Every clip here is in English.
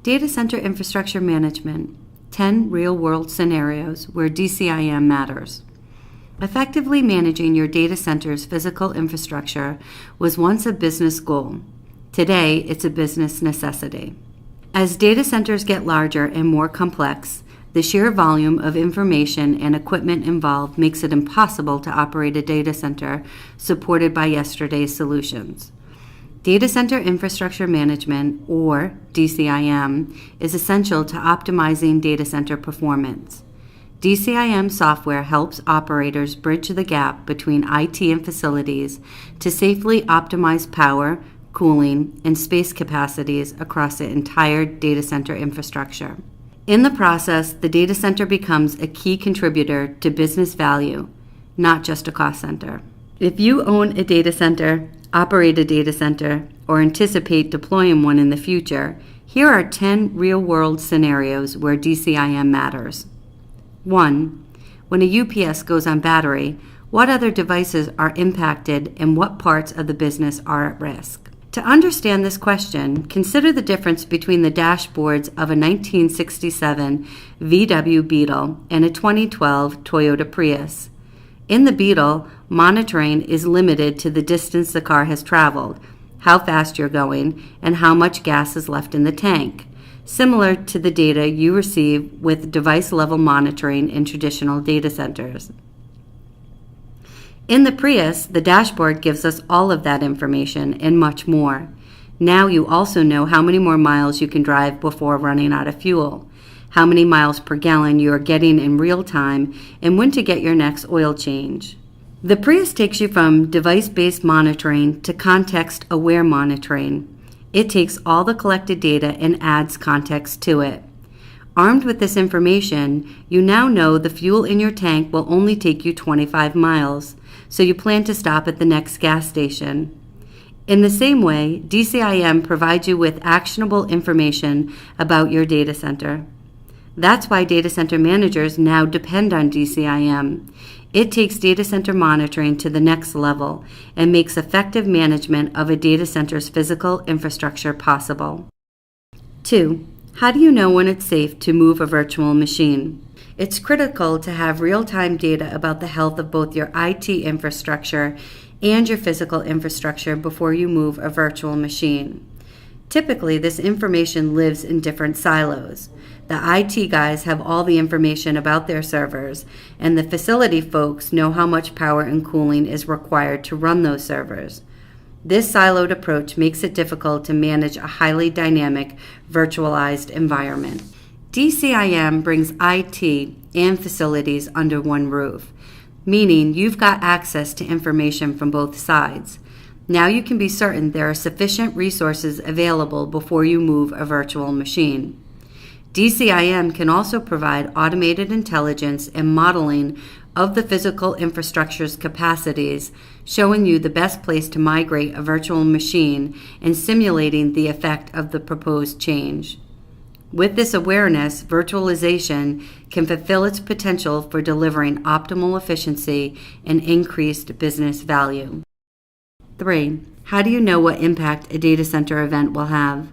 Data Center Infrastructure Management, 10 Real-World Scenarios Where DCIM Matters. Effectively managing your data center's physical infrastructure was once a business goal. Today, it's a business necessity. As data centers get larger and more complex, the sheer volume of information and equipment involved makes it impossible to operate a data center supported by yesterday's solutions. Data Center Infrastructure Management, or DCIM, is essential to optimizing data center performance. DCIM software helps operators bridge the gap between IT and facilities to safely optimize power, cooling, and space capacities across the entire data center infrastructure. In the process, the data center becomes a key contributor to business value, not just a cost center. If you own a data center, operate a data center, or anticipate deploying one in the future, here are 10 real-world scenarios where DCIM matters. 1. When a UPS goes on battery, what other devices are impacted and what parts of the business are at risk? To understand this question, consider the difference between the dashboards of a 1967 VW Beetle and a 2012 Toyota Prius. In the Beetle, monitoring is limited to the distance the car has traveled, how fast you're going, and how much gas is left in the tank, similar to the data you receive with device-level monitoring in traditional data centers. In the Prius, the dashboard gives us all of that information and much more. Now you also know how many more miles you can drive before running out of fuel, how many miles per gallon you are getting in real time, and when to get your next oil change. The Prius takes you from device-based monitoring to context-aware monitoring. It takes all the collected data and adds context to it. Armed with this information, you now know the fuel in your tank will only take you 25 miles, so you plan to stop at the next gas station. In the same way, DCIM provides you with actionable information about your data center. That's why data center managers now depend on DCIM. It takes data center monitoring to the next level and makes effective management of a data center's physical infrastructure possible. 2. How do you know when it's safe to move a virtual machine? It's critical to have real-time data about the health of both your IT infrastructure and your physical infrastructure before you move a virtual machine. Typically, this information lives in different silos. The IT guys have all the information about their servers, and the facility folks know how much power and cooling is required to run those servers. This siloed approach makes it difficult to manage a highly dynamic, virtualized environment. DCIM brings IT and facilities under one roof, meaning you've got access to information from both sides. Now you can be certain there are sufficient resources available before you move a virtual machine. DCIM can also provide automated intelligence and modeling of the physical infrastructure's capacities, showing you the best place to migrate a virtual machine and simulating the effect of the proposed change. With this awareness, virtualization can fulfill its potential for delivering optimal efficiency and increased business value. 3. How do you know what impact a data center event will have?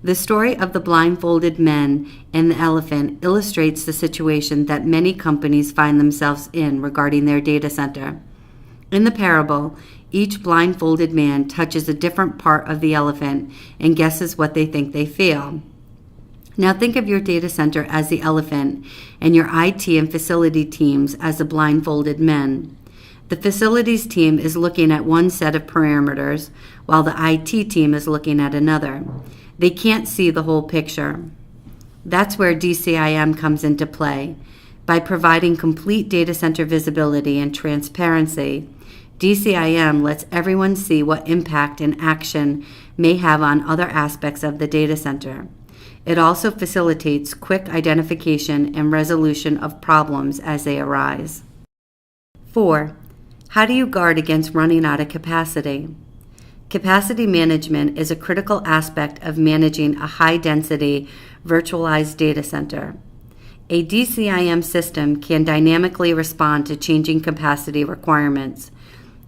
The story of the blindfolded men and the elephant illustrates the situation that many companies find themselves in regarding their data center. In the parable, each blindfolded man touches a different part of the elephant and guesses what they think they feel. Now think of your data center as the elephant and your IT and facility teams as the blindfolded men. The facilities team is looking at one set of parameters, while the IT team is looking at another. They can't see the whole picture. That's where DCIM comes into play. By providing complete data center visibility and transparency, DCIM lets everyone see what impact and action may have on other aspects of the data center. It also facilitates quick identification and resolution of problems as they arise. 4. How do you guard against running out of capacity? Capacity management is a critical aspect of managing a high-density, virtualized data center. A DCIM system can dynamically respond to changing capacity requirements.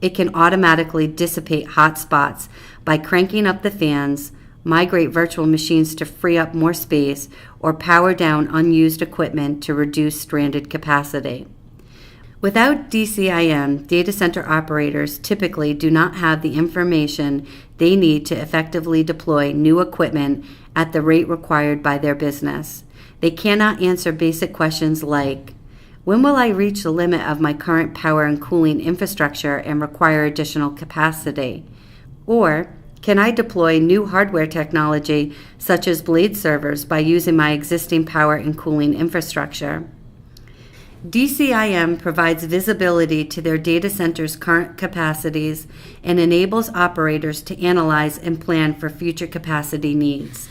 It can automatically dissipate hot spots by cranking up the fans, migrate virtual machines to free up more space, or power down unused equipment to reduce stranded capacity. Without DCIM, data center operators typically do not have the information they need to effectively deploy new equipment at the rate required by their business. They cannot answer basic questions like, when will I reach the limit of my current power and cooling infrastructure and require additional capacity? Or, can I deploy new hardware technology such as blade servers by using my existing power and cooling infrastructure? DCIM provides visibility to their data center's current capacities and enables operators to analyze and plan for future capacity needs.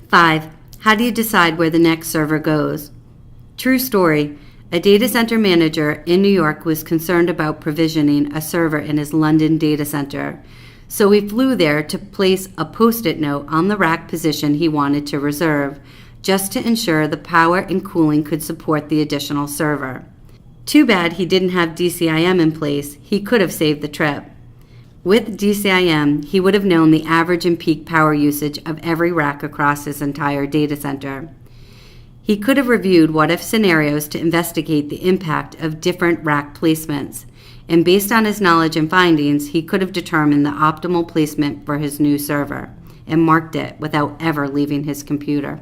5. How do you decide where the next server goes? True story. A data center manager in New York was concerned about provisioning a server in his London data center. So he flew there to place a post-it note on the rack position he wanted to reserve, just to ensure the power and cooling could support the additional server. Too bad he didn't have DCIM in place. He could have saved the trip. With DCIM, he would have known the average and peak power usage of every rack across his entire data center. He could have reviewed what-if scenarios to investigate the impact of different rack placements, and based on his knowledge and findings, he could have determined the optimal placement for his new server and marked it without ever leaving his computer.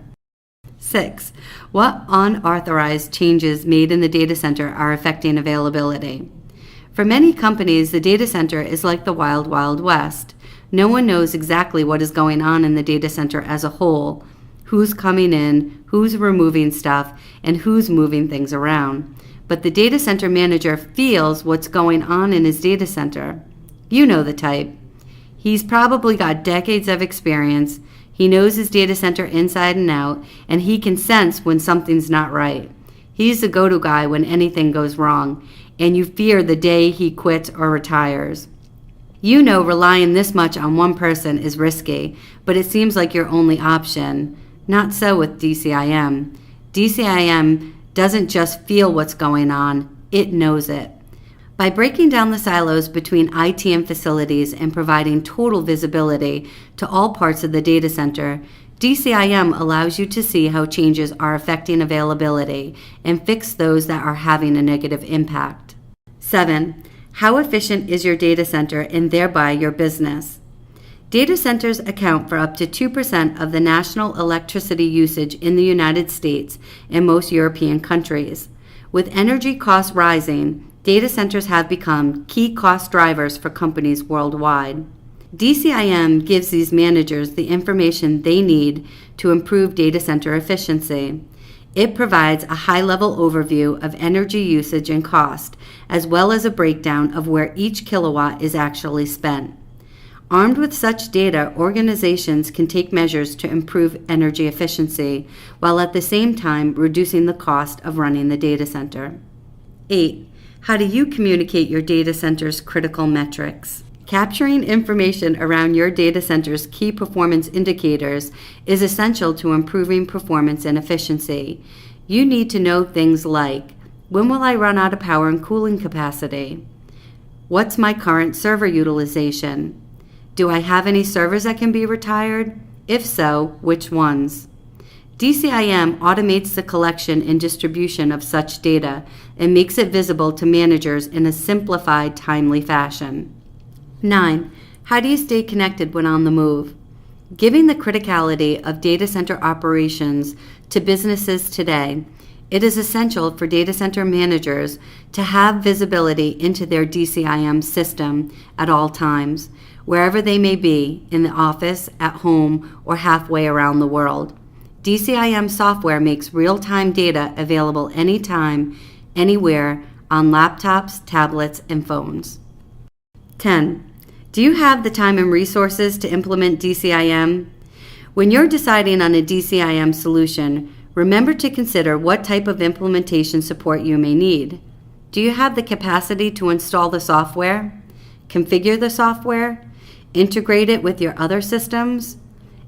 6. What unauthorized changes made in the data center are affecting availability? For many companies, the data center is like the wild, wild west. No one knows exactly what is going on in the data center as a whole, who's coming in, who's removing stuff, and who's moving things around. But the data center manager feels what's going on in his data center. You know the type. He's probably got decades of experience. He knows his data center inside and out, and he can sense when something's not right. He's the go-to guy when anything goes wrong, and you fear the day he quits or retires. You know relying this much on one person is risky, but it seems like your only option. Not so with DCIM. DCIM doesn't just feel what's going on, it knows it. By breaking down the silos between IT and facilities and providing total visibility to all parts of the data center, DCIM allows you to see how changes are affecting availability and fix those that are having a negative impact. 7. How efficient is your data center and thereby your business? Data centers account for up to 2% of the national electricity usage in the United States and most European countries. With energy costs rising, data centers have become key cost drivers for companies worldwide. DCIM gives these managers the information they need to improve data center efficiency. It provides a high-level overview of energy usage and cost, as well as a breakdown of where each kilowatt is actually spent. Armed with such data, organizations can take measures to improve energy efficiency, while at the same time reducing the cost of running the data center. 8. How do you communicate your data center's critical metrics? Capturing information around your data center's key performance indicators is essential to improving performance and efficiency. You need to know things like, when will I run out of power and cooling capacity? What's my current server utilization? Do I have any servers that can be retired? If so, which ones? DCIM automates the collection and distribution of such data and makes it visible to managers in a simplified, timely fashion. 9. How do you stay connected when on the move? Given the criticality of data center operations to businesses today, it is essential for data center managers to have visibility into their DCIM system at all times, wherever they may be, in the office, at home, or halfway around the world. DCIM software makes real-time data available anytime, anywhere, on laptops, tablets, and phones. 10. Do you have the time and resources to implement DCIM? When you're deciding on a DCIM solution, remember to consider what type of implementation support you may need. Do you have the capacity to install the software? Configure the software? Integrate it with your other systems?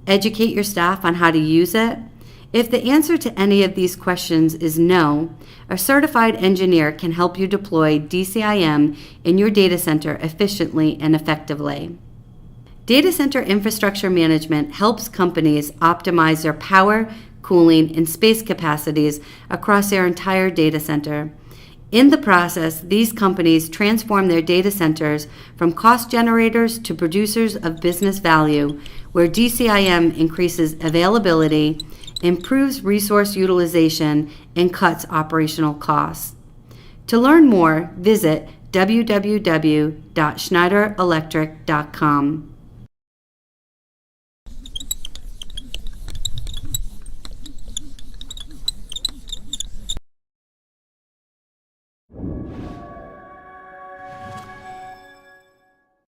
Educate your staff on how to use it? If the answer to any of these questions is no, a certified engineer can help you deploy DCIM in your data center efficiently and effectively. Data center infrastructure management helps companies optimize their power, cooling, and space capacities across their entire data center. In the process, these companies transform their data centers from cost generators to producers of business value, where DCIM increases availability, improves resource utilization, and cuts operational costs. To learn more, visit www.schneiderelectric.com.